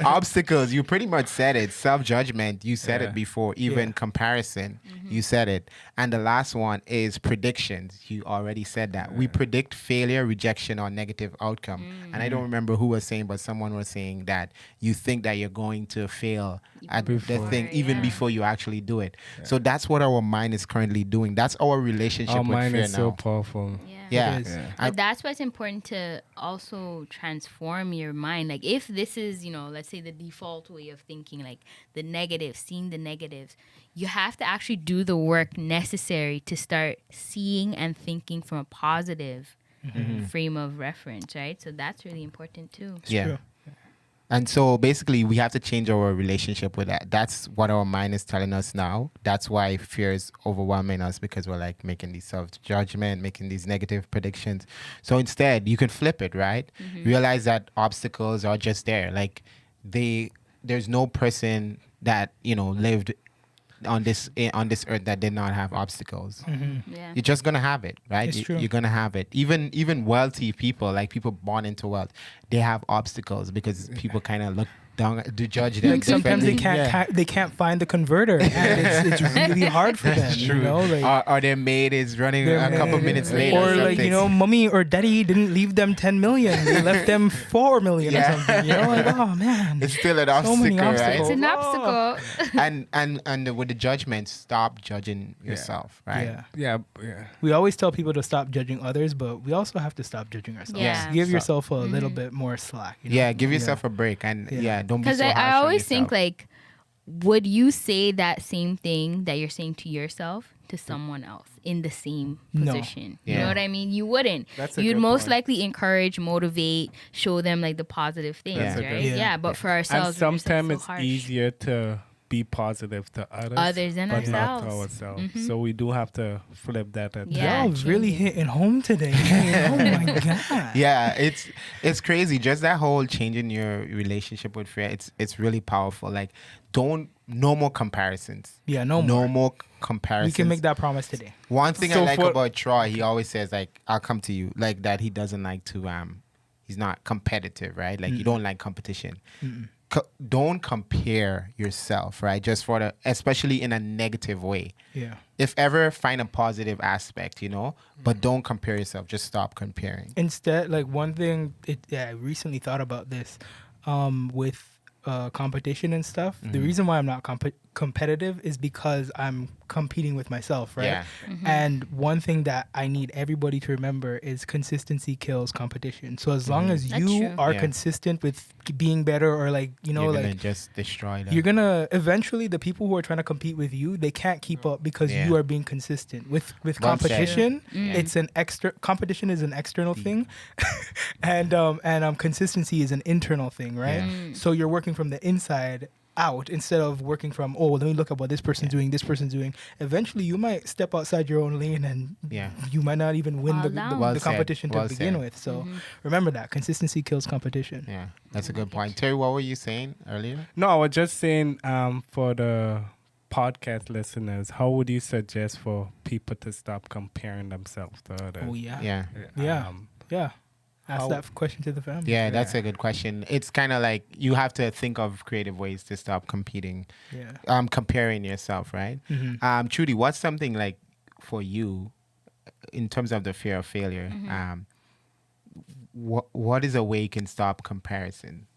obstacles, you pretty much said it. Self-judgment, you said Yeah. it before. Even Yeah. comparison, you said it. And the last one is predictions. You already said that. We predict failure, rejection, or negative outcome. And I don't remember who was saying, but someone was saying that you think that you're going to fail at the before, thing even yeah. before you actually do it. So that's what our mind is currently doing. That's our relationship our with mind fear is now. so powerful. Yeah. It is. Yeah. But that's why it's important to also transform your mind. Like if this is, let's say the default way of thinking, like the negatives, seeing the negatives, you have to actually do the work necessary to start seeing and thinking from a positive frame of reference, right? So that's really important too. Yeah. True. And so basically, we have to change our relationship with that. That's what our mind is telling us now. That's why fear is overwhelming us, because we're like making these self-judgment, making these negative predictions. So instead, you can flip it, right? Realize that obstacles are just there. Like there's no person that, lived on this earth that did not have obstacles. Yeah. You're just gonna have it, right? It's true. You're gonna have it. Even wealthy people, like people born into wealth, they have obstacles because people kind of look down to judge them. Like sometimes they differently. they can't find the converter, and it's really hard for them. That's true. Like, Or their maid is running their a couple maid- minutes later. or or like something. mommy or daddy didn't leave them 10 million. They left them 4 million Yeah. or something. Like, oh man, It's still an so many obstacle, obstacles. It's right? an Oh. obstacle. And with the judgment, stop judging yourself, right? Yeah. Yeah. We always tell people to stop judging others, but we also have to stop judging ourselves. Yeah. Give So- yourself a little bit more slack. Yeah, give yourself a break, and don't be Because so harsh I on always yourself. think like, would you say that same thing that you're saying to yourself to someone else in the same No. position? Yeah. You know what I mean? You wouldn't. That's a You'd good most point. likely encourage, motivate, show them like the positive things, That's a right? good point. Yeah, but for And ourselves, we're just, like, sometimes so it's harsh. easier to be positive to others, than but not to ourselves. ourselves. So we do have to flip that at Yeah. Y'all really changes. hitting home today. Oh my god. Yeah, it's crazy. Just that whole changing your relationship with fear. It's really powerful. Like, no more comparisons. Yeah, no No more. more comparisons. We can make that promise today. One thing I So like for- about Troy, he always says like, "I'll come to you," like that. He doesn't like to he's not competitive, right? Like you don't like competition. Don't compare yourself, right? Just especially in a negative way. Yeah. If ever, find a positive aspect, but don't compare yourself. Just stop comparing. Instead, like one thing, I recently thought about this with competition and stuff. The reason why I'm not competitive is because I'm competing with myself, right? Yeah. And one thing that I need everybody to remember is consistency kills competition. So as long as That's you true. are Yeah. consistent with being better, or like You're like gonna just destroy them. you're gonna eventually, the people who are trying to compete with you, they can't keep up because Yeah. you are being consistent with Well said. competition. Yeah. It's an competition is an external thing, and consistency is an internal thing, right? Yeah. So you're working from the inside out instead of working from, let me look at what this person's doing, this person's doing. Eventually you might step outside your own lane, and Yeah. you might not even win Fall the, down. Well the said. competition Well to begin said. with. So remember that consistency kills competition. Yeah, that's a good point. Terry, what were you saying earlier? No, I was just saying for the podcast listeners, how would you suggest for people to stop comparing themselves to others? Oh yeah. Yeah. Yeah. Yeah. Ask how- that question to the family. Yeah, that's a good question. It's kind of like you have to think of creative ways to stop competing, Yeah. comparing yourself, right? Mhm. Trudy, what's something like for you in terms of the fear of failure? what is a way you can stop comparison?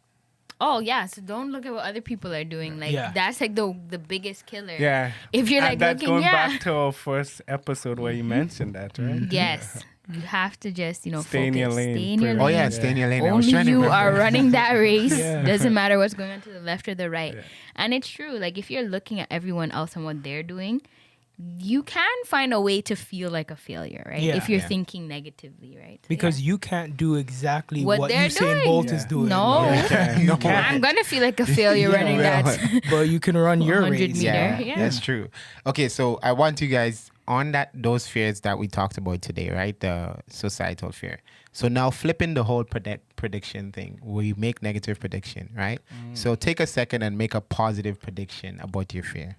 Oh yeah, so don't look at what other people are doing. Like that's like the biggest killer. Yeah. If you're and like that's looking, going back to our first episode where you mentioned that, right? Yes, you have to just Stay focus. in your lane. Stay in your lane. Oh yeah, stay in your lane. I was Only trying to you remember. are running that race. Yeah. Doesn't matter what's going on to the left or the right. Yeah. And it's true. Like if you're looking at everyone else and what they're doing, you can find a way to feel like a failure, right? Yeah. If you're Yeah. thinking negatively, right? So, Because you can't do exactly What what they're Usain doing. Bolt Yeah. is doing. No. You I'm can't. gonna feel like a failure running that. But you can run your 100 race. meter. Yeah, Yeah. that's true. Okay, so I want you guys on those fears that we talked about today, right? The societal fear. So now flipping the whole prediction thing, where you make negative prediction, right? So take a second and make a positive prediction about your fear.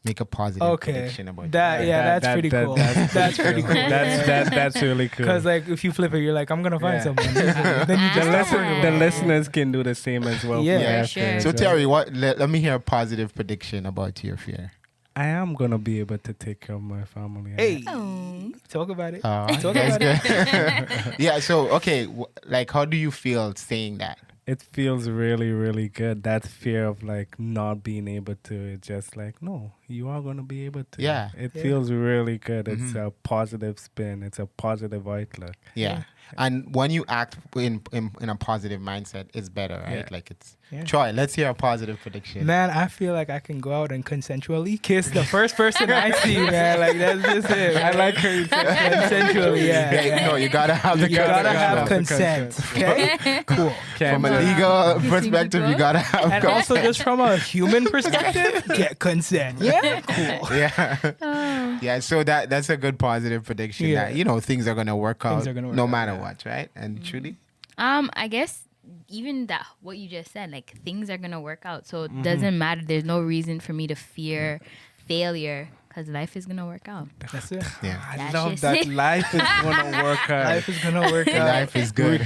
Make a positive prediction about That your fear. that's pretty cool. That's pretty cool. That's really cool. Because like if you flip it, you're like, I'm gonna find Yeah. someone. Then you the, just the listeners can do the same as well. Yeah. for their For sure. fears, So right? Tarrie, let me hear a positive prediction about your fear. I am gonna be able to take care of my family. Hey, Oh. talk about it. That's Talk about good. Yeah. So okay, like how do you feel saying that? It feels really, really good. That fear of like not being able to, just like, no, you are gonna be able to. Yeah. It Yeah. feels really good. It's Mhm. a positive spin. It's a positive outlook. Yeah. And when you act in a positive mindset, it's better, right? Yeah. Like it's. Yeah. Troy, let's hear a positive prediction. Man, I feel like I can go out and consensually kiss the first person I see, man. Like that's just it. I like her consensually, yeah. No, you gotta have the You gotta have consent. consent. Okay, cool. From a legal perspective, you gotta have. And also, just from a human perspective, get consent. Yeah, cool. Yeah. Yeah. So that's a good positive prediction. Yeah. That things are gonna work out are gonna work no out, matter what, right? And truly. I guess even that what you just said, like things are gonna work out. So it doesn't matter. There's no reason for me to fear failure because life is gonna work out. That's it. Yeah. I That's love just that it. life is gonna work out. Life is gonna work out. Life is good.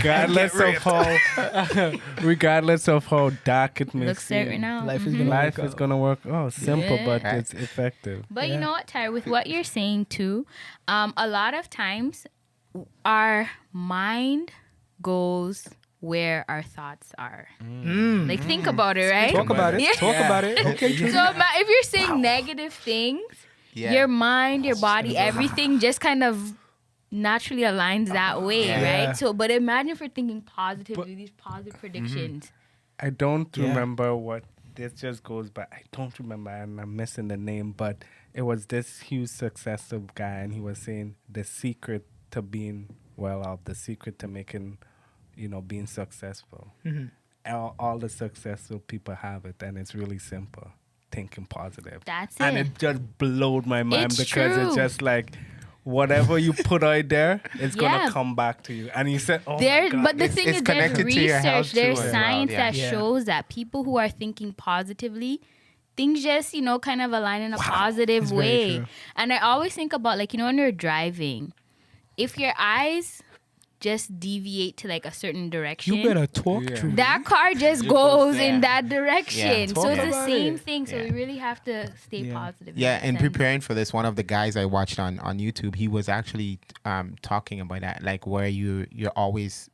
Regardless of how dark it may Looks seem, right now. Life is Mhm. gonna life work is out. gonna work. Oh, simple, but Yeah. it's effective. But Yeah. you know what, Tyre, with what you're saying too, a lot of times our mind goes where our thoughts are. Like think about it, right? Talk about it. Yeah. Talk about it. Okay, So if you're saying negative things, Yeah. your mind, your body, everything just kind of naturally aligns that way, Yeah. right? So, but imagine if we're thinking positively, these positive predictions. I don't Yeah. remember what this just goes by. I don't remember, and I'm missing the name, but it was this huge successful guy, and he was saying the secret to being well off, the secret to making, being successful. All the successful people have it, and it's really simple. Thinking positive. That's And it. it just blowed my mind It's because it's true. just like whatever you put out there, it's Yeah. gonna come back to you. And you said, "Oh There, my God, but the it's- thing it's is, there's connected to your health research, too there's as well, science yeah. that Yeah. shows that people who are thinking positively, things just, kind of align in a positive It's very way. true. And I always think about, like, when you're driving, if your eyes just deviate to like a certain direction, You better talk Yeah. to me. that car just goes yeah. in that direction. Yeah. So Talk it's the about same it. thing. So Yeah. we really have to stay Yeah. positive. in Yeah, that and sense. preparing for this, one of the guys I watched on YouTube, he was actually talking about that, like where you're always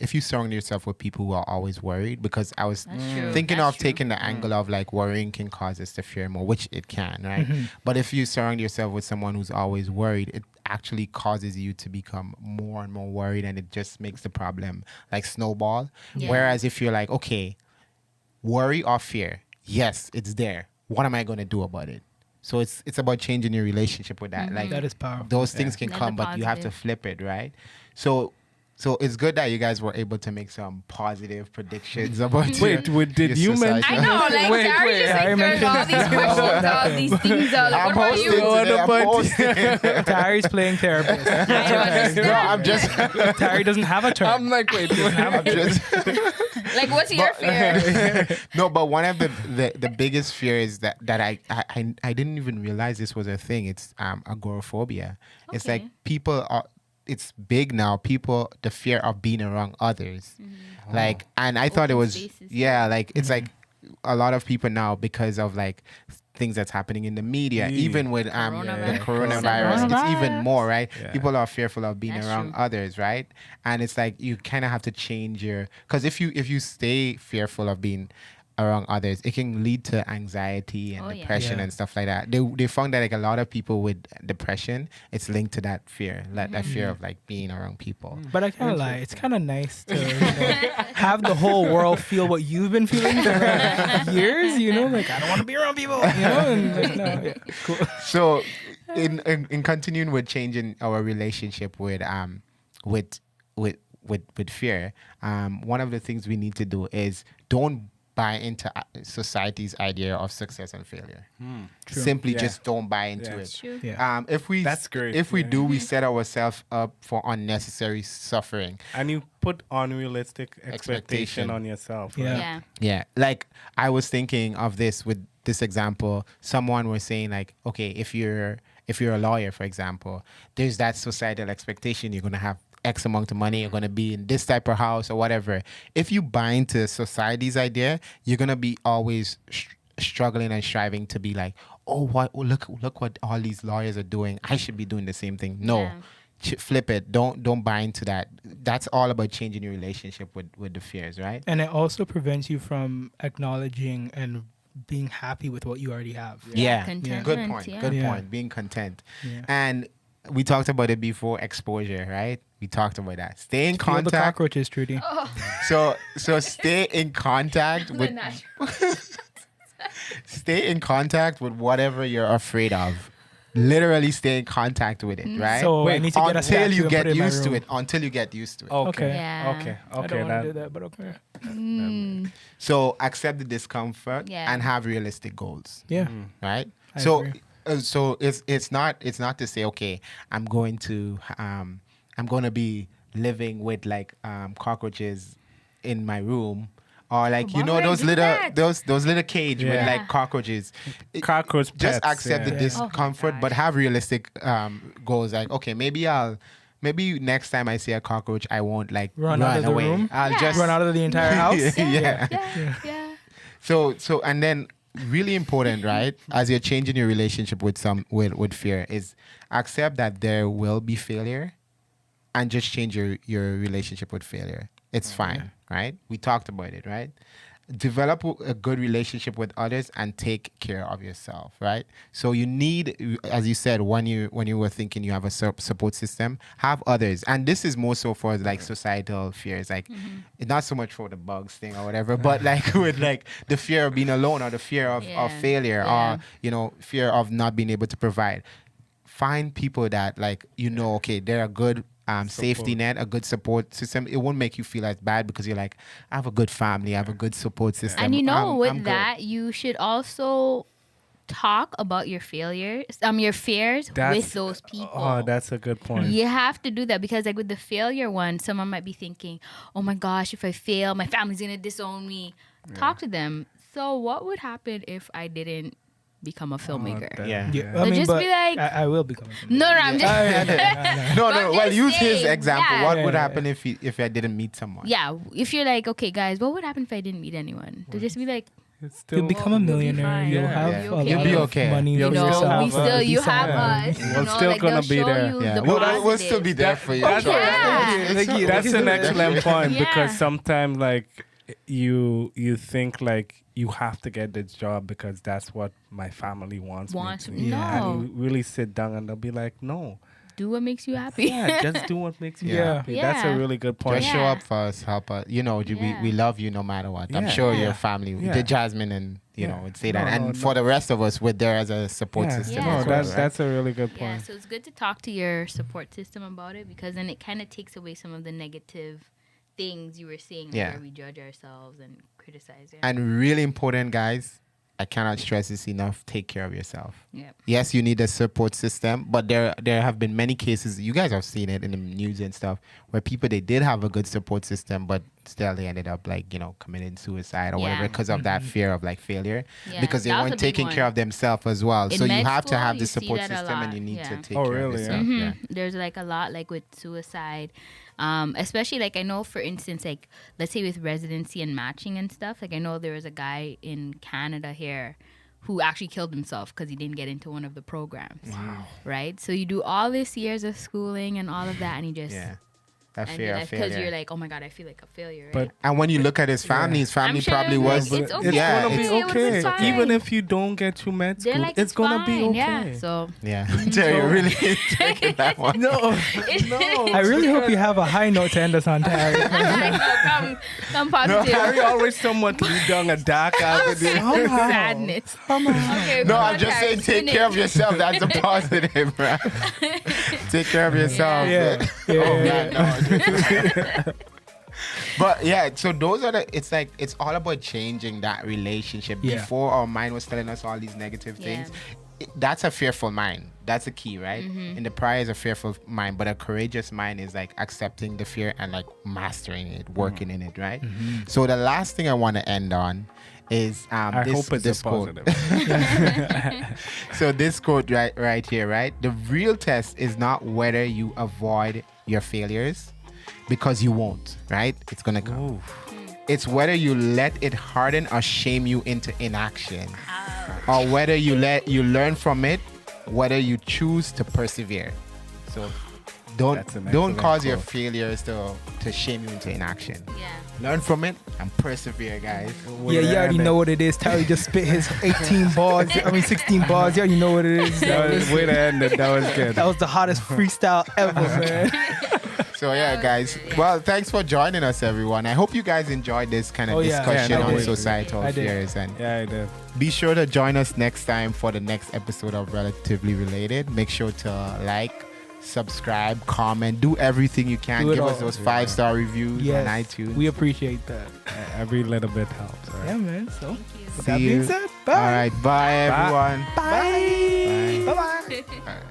if you surround yourself with people who are always worried, because I was That's true. thinking That's of true. taking the angle of like worrying can cause us to fear more, which it can, right? But if you surround yourself with someone who's always worried, it actually causes you to become more and more worried, and it just makes the problem like snowball. Yeah. Whereas if you're like, okay, worry or fear, yes, it's there. What am I going to do about it? So it's about changing your relationship with that. Like That is powerful. those things can Then the come, but you have to positive. flip it, right? So it's good that you guys were able to make some positive predictions about Wait, did your you society. mention? I know, like Wait, Tarrie wait, just like I throwing mentioned- all these questions, all these things out. Like, I'm what about hosting you? today. I'm What hosting. Tarrie's playing therapist. I don't understand. No, I'm just. Tarrie doesn't have a term. I'm like, wait, I'm just. Like, what's your fear? No, but one of the biggest fears that I didn't even realize this was a thing. It's agoraphobia. It's Okay. like people are. It's big now. People, the fear of being around others, like, and I thought it Open was spaces. like it's like a lot of people now, because of like things that's happening in the media, even with the Coronavirus. coronavirus. It's even more, right? Yeah. People are fearful of being That's around true. others, right? And it's like you kind of have to change your, because if you stay fearful of being around others, it can lead to anxiety and depression Yeah. and stuff like that. They found that like a lot of people with depression, it's linked to that fear, that fear of like being around people. But I can't lie, it's kind of nice to have the whole world feel what you've been feeling for like, years. Like I don't want to be around people. And like, no, yeah, cool. So, in continuing with changing our relationship with fear, one of the things we need to do is don't buy into society's idea of success and failure. Simply just don't buy into it. True. Yeah. That's great. If we do, we set ourselves up for unnecessary suffering. And you put unrealistic expectation on yourself. Yeah. Right? Yeah. Yeah, like I was thinking of this with this example. Someone was saying like, okay, if you're a lawyer, for example, there's that societal expectation you're gonna have X amount of money, you're gonna be in this type of house or whatever. If you buy into society's idea, you're gonna be always struggling and striving to be like, look what all these lawyers are doing. I should be doing the same thing. No. Yeah. Flip it. Don't buy into that. That's all about changing your relationship with the fears, right? And it also prevents you from acknowledging and being happy with what you already have. Yeah. Contentment, Good point. yeah. Good Yeah. point. Being content. Yeah. And we talked about it before, exposure, right? We talked about that. Stay in Feel the contact. cockroaches, Trudy. So stay in contact with stay in contact with whatever you're afraid of. Literally stay in contact with it, right? So I need to get a until statue you and get put it in my used to room. it. Until you get used to it. Okay. Yeah. Okay. I don't want to do that, but okay. So accept the discomfort Yeah. and have realistic goals. Yeah. Right? I So agree. so it's not to say, okay, I'm going to be living with like cockroaches in my room, or like Why would I those do little that? those little cage with Yeah. like cockroaches. Cockroach Just pets, accept the yeah. discomfort, gosh. but have realistic goals. Like, okay, maybe next time I see a cockroach, I won't like Run out of the away. room? I'll Yeah. just Run out of the entire house. yeah. Yeah. So and then really important, right? As you're changing your relationship with fear, is accept that there will be failure, and just change your relationship with failure. It's fine, right? We talked about it, right? Develop a good relationship with others and take care of yourself, right? So you need, as you said, when you were thinking you have a support system, have others. And this is more so for like societal fears, like not so much for the bugs thing or whatever, but like with like the fear of being alone, or the fear of failure, or fear of not being able to provide. Find people that like okay, they're a good safety net, a good support system. It won't make you feel as bad because you're like, I have a good family, I have a good support system. And I'm with good. that, you should also talk about your failures, your fears with those people. Oh, that's a good point. You have to do that, because like with the failure one, someone might be thinking, oh my gosh, if I fail, my family's gonna disown me. Talk to them. So what would happen if I didn't become a filmmaker? Yeah. I mean, just but be like- I will become. No, I'm just No, But well, just use his saying, example. yeah. What would Yeah. happen if I didn't meet someone? yeah. If you're like, okay, guys, what would happen if I didn't meet anyone? To just be like, It's still You'll become a You'll be millionaire. fine. You'll Yeah. have Yeah. a You'll lot be of okay. money. You'll for be yourself. we still, you Decent have money. us. We'll still like, gonna they'll be show there. you Yeah. the We'll still be positives. there for you. That's- Sure. Yeah. That's an excellent point, Yeah. because sometimes like you think like you have to get this job because that's what my family wants me to. No. And you really sit down and they'll be like, no. Do what makes you happy. Yeah, just do what makes you Yeah. happy. That's a Yeah. really good point. Just show Yeah. up for us, help us. Yeah. We love you no matter what. I'm Yeah. sure Yeah. your family, Yeah. the Jasmine and Yeah. would say that. No, And no, for the rest of us, we're there as a support Yeah. system. Yeah. as No, well, that's right? that's a really good Yeah, point. so it's good to talk to your support system about it, because then it kind of takes away some of the negative things you were saying, Yeah. where we judge ourselves and criticize it. And really important, guys, I cannot stress this enough. Take care of yourself. Yeah. Yes, you need a support system, but there have been many cases, you guys have seen it in the news and stuff, where people, they did have a good support system, but still they ended up like, committing suicide or whatever Yeah. because of that fear of like failure, Yeah, because they that was weren't a big taking one. care of themselves as well. In So you med have to school, have the you see support that a system and lot, you need yeah. to take Oh, care really? of yourself. Mhm. Yeah. There's like a lot like with suicide, especially like I know, for instance, like let's say with residency and matching and stuff, like I know there was a guy in Canada here who actually killed himself because he didn't get into one of the programs. Wow. Right? So you do all these years of schooling and all of that, and he just that fear of failure. Because you're like, oh my God, I feel like a failure. But and when you look at his family, his family probably was. It's okay. It's gonna be okay. Even if you don't get to med school, like, it's gonna be okay. Yeah. So Tarrie, really taking that one. No. I really hope you have a high note to end us on, Tarrie. come positive. Tarrie always somewhat lead down a dark avenue. Sadness. Okay, no, I'm just saying, take care of yourself. That's a positive, right? Take care of yourself. Yeah. Oh man, no. But yeah, so those are it's all about changing that relationship. Before our mind was telling us all these negative things. That's a fearful mind. That's the key, right? And the prior is a fearful mind, but a courageous mind is like accepting the fear and like mastering it, working in it, right? So the last thing I want to end on is this quote. So this quote right here, right? The real test is not whether you avoid your failures, because you won't, right? It's gonna come. Ooh. It's whether you let it harden or shame you into inaction. Or whether you learn from it, whether you choose to persevere. So don't cause your failures to shame you into inaction. Learn from it and persevere, guys. You already know what it is. Tarrie just spit his 16 bars. You already know what it is. That was way to end it. That was good. That was the hottest freestyle ever, man. So guys. Well, thanks for joining us, everyone. I hope you guys enjoyed this kind of discussion on societal fears. And I did. Be sure to join us next time for the next episode of Relatively Related. Make sure to like, subscribe, comment, do everything you can. Give us those 5-star reviews on iTunes. We appreciate that. Every little bit helps. Right? Yeah, man. So with that being said, bye. All right, bye everyone. Bye. Bye. Bye. All right.